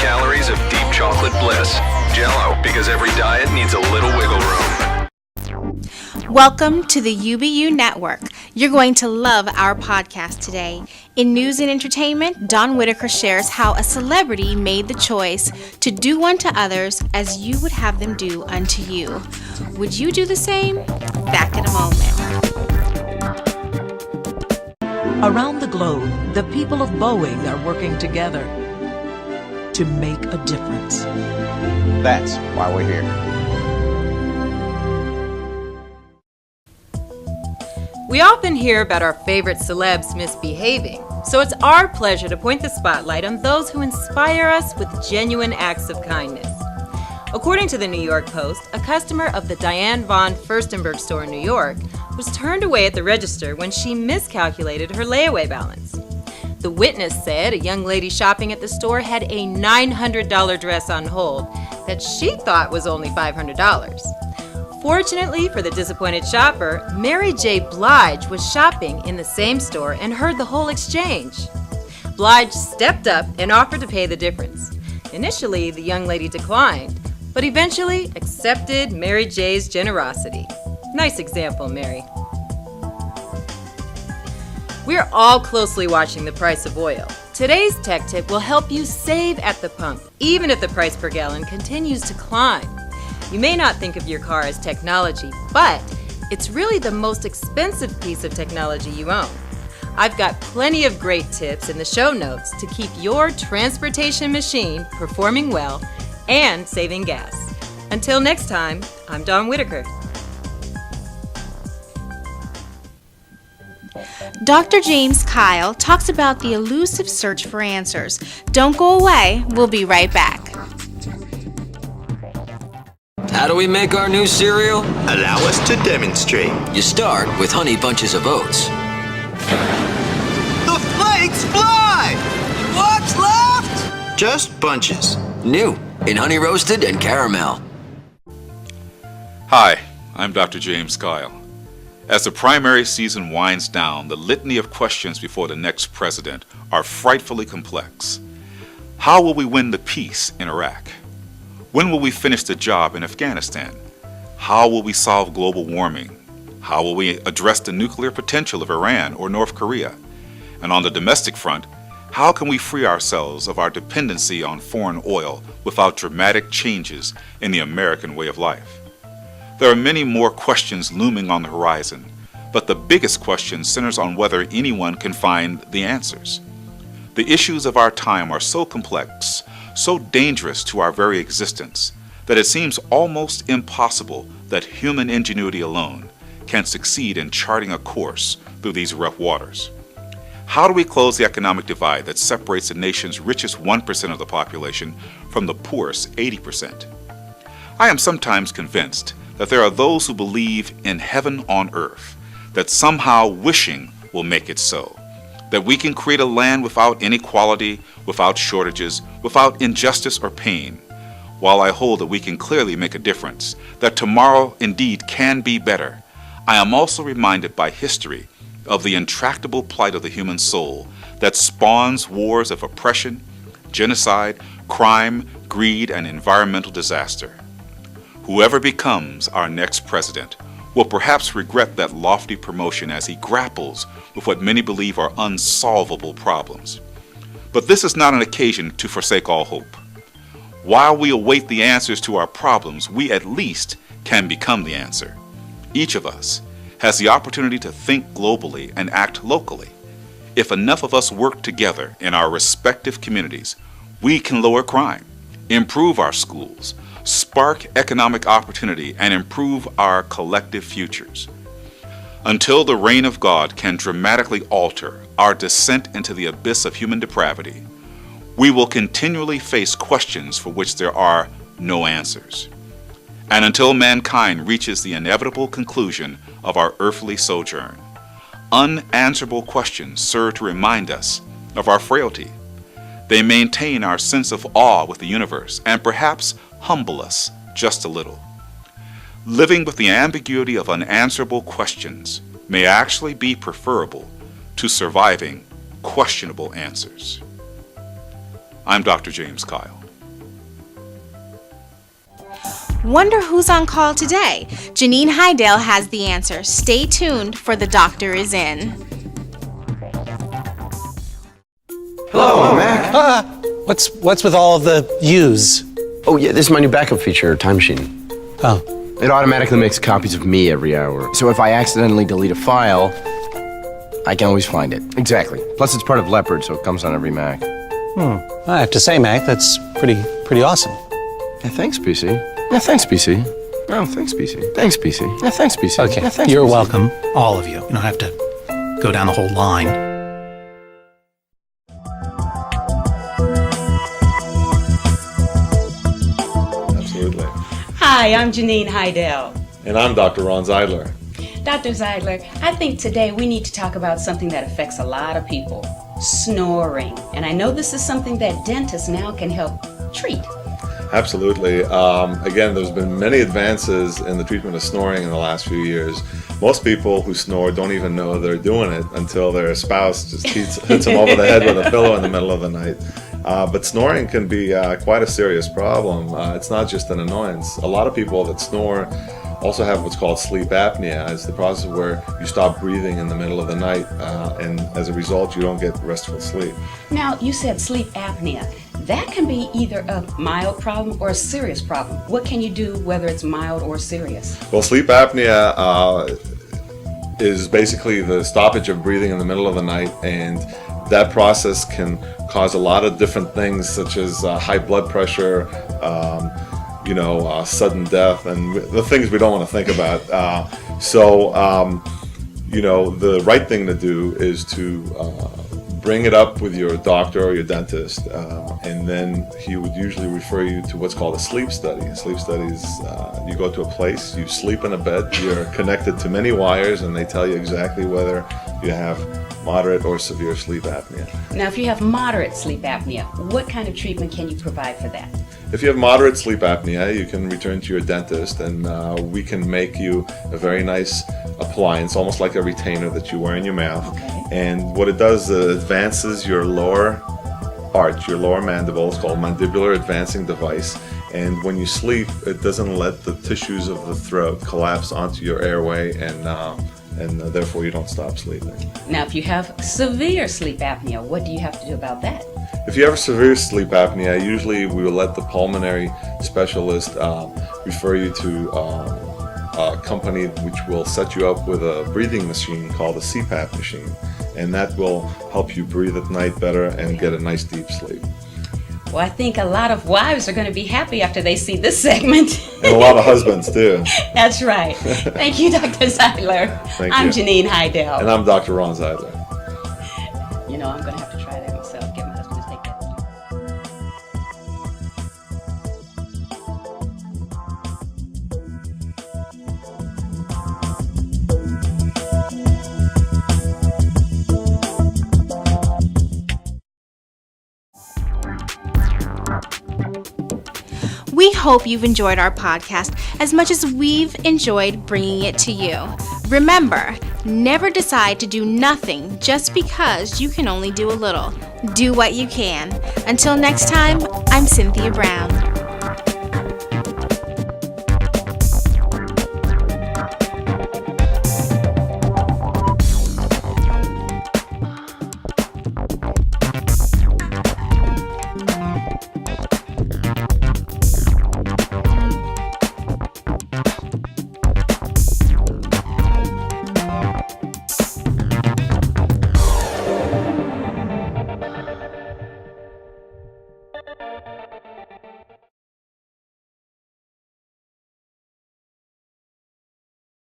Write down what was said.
calories of deep chocolate bliss. Jell-O, because every diet needs a little wiggle room. Welcome to the UBU Network. You're going to love our podcast today. In news and entertainment, Don Whitaker shares how a celebrity made the choice to do unto others as you would have them do unto you. Would you do the same? Back in a moment. Around the globe, the people of Boeing are working together to make a difference. That's why we're here. We often hear about our favorite celebs misbehaving, so it's our pleasure to point the spotlight on those who inspire us with genuine acts of kindness. According to the New York Post, a customer of the Diane von Furstenberg store in New York was turned away at the register when she miscalculated her layaway balance. The witness said a young lady shopping at the store had a $900 dress on hold that she thought was only $500. Fortunately for the disappointed shopper, Mary J. Blige was shopping in the same store and heard the whole exchange. Blige stepped up and offered to pay the difference. Initially, the young lady declined, but eventually accepted Mary J's generosity. Nice example, Mary. We're all closely watching the price of oil. Today's tech tip will help you save at the pump, even if the price per gallon continues to climb. You may not think of your car as technology, but it's really the most expensive piece of technology you own. I've got plenty of great tips in the show notes to keep your transportation machine performing well and saving gas. Until next time, I'm Don Whitaker. Dr. James Kyle talks about the elusive search for answers. Don't go away. We'll be right back. How do we make our new cereal? Allow us to demonstrate. You start with Honey Bunches of Oats. The flakes fly! What's left? Just bunches. New in Honey Roasted and Caramel. Hi, I'm Dr. James Kyle. As the primary season winds down, the litany of questions before the next president are frightfully complex. How will we win the peace in Iraq? When will we finish the job in Afghanistan? How will we solve global warming? How will we address the nuclear potential of Iran or North Korea? And on the domestic front, how can we free ourselves of our dependency on foreign oil without dramatic changes in the American way of life? There are many more questions looming on the horizon, but the biggest question centers on whether anyone can find the answers. The issues of our time are so complex, so dangerous to our very existence, that it seems almost impossible that human ingenuity alone can succeed in charting a course through these rough waters. How do we close the economic divide that separates the nation's richest 1% of the population from the poorest 80%? I am sometimes convinced that there are those who believe in heaven on earth, that somehow wishing will make it so, that we can create a land without inequality, without shortages, without injustice or pain. While I hold that we can clearly make a difference, that tomorrow indeed can be better, I am also reminded by history of the intractable plight of the human soul that spawns wars of oppression, genocide, crime, greed, and environmental disaster. Whoever becomes our next president will perhaps regret that lofty promotion as he grapples with what many believe are unsolvable problems. But this is not an occasion to forsake all hope. While we await the answers to our problems, we at least can become the answer. Each of us has the opportunity to think globally and act locally. If enough of us work together in our respective communities, we can lower crime, improve our schools, spark economic opportunity, and improve our collective futures. Until the reign of God can dramatically alter our descent into the abyss of human depravity, we will continually face questions for which there are no answers. And until mankind reaches the inevitable conclusion of our earthly sojourn, unanswerable questions serve to remind us of our frailty. They maintain our sense of awe with the universe and perhaps humble us just a little. Living with the ambiguity of unanswerable questions may actually be preferable to surviving questionable answers. I'm Dr. James Kyle. Wonder who's on call today? Janine Hydell has the answer. Stay tuned for The Doctor is In. Hello, Mac. What's with all of the U's? Oh, yeah, this is my new backup feature, Time Machine. Oh. It automatically makes copies of me every hour. So if I accidentally delete a file, I can always find it. Exactly. Plus, it's part of Leopard, so it comes on every Mac. I have to say, Mac, that's pretty awesome. Yeah, thanks, PC. Yeah, thanks, PC. Oh, thanks, PC. Thanks, PC. Yeah, thanks, PC. Okay, yeah, thanks, you're PC. welcome, all of you. You don't have to go down the whole line. Absolutely. Hi, I'm Janine Hydell. And I'm Dr. Ron Zeidler. Dr. Zeidler, I think today we need to talk about something that affects a lot of people, snoring. And I know this is something that dentists now can help treat. Absolutely. Again, there's been many advances in the treatment of snoring in the last few years. Most people who snore don't even know they're doing it until their spouse just hits them over the head with a pillow in the middle of the night. But snoring can be quite a serious problem. It's not just an annoyance. A lot of people that snore also have what's called sleep apnea. It's the process where you stop breathing in the middle of the night, and as a result, you don't get restful sleep. Now, you said sleep apnea. That can be either a mild problem or a serious problem. What can you do whether it's mild or serious? Well, sleep apnea is basically the stoppage of breathing in the middle of the night, and that process can cause a lot of different things, such as high blood pressure, sudden death, and the things we don't want to think about. The right thing to do is to bring it up with your doctor or your dentist, and then he would usually refer you to what's called a sleep study. A sleep study is you go to a place, you sleep in a bed, you're connected to many wires, and they tell you exactly whether you have moderate or severe sleep apnea. Now, if you have moderate sleep apnea, what kind of treatment can you provide for that? If you have moderate sleep apnea, you can return to your dentist, and we can make you a very nice appliance, almost like a retainer that you wear in your mouth. Okay. And what it does, it advances your lower arch, your lower mandible. It's called mandibular advancing device. And when you sleep, it doesn't let the tissues of the throat collapse onto your airway, and therefore you don't stop sleeping. Now, if you have severe sleep apnea, what do you have to do about that? If you have severe sleep apnea, usually we will let the pulmonary specialist refer you to a company which will set you up with a breathing machine called a CPAP machine, and that will help you breathe at night better and get a nice deep sleep. Well, I think a lot of wives are going to be happy after they see this segment. And a lot of husbands too. That's right. Thank you, Dr. Zeidler. I'm Janine Hydell. And I'm Dr. Ron Zeidler. You know, I'm going to have to try that myself, get my husband to take that. We hope you've enjoyed our podcast as much as we've enjoyed bringing it to you. Remember, never decide to do nothing just because you can only do a little. Do what you can. Until next time, I'm Cynthia Brown.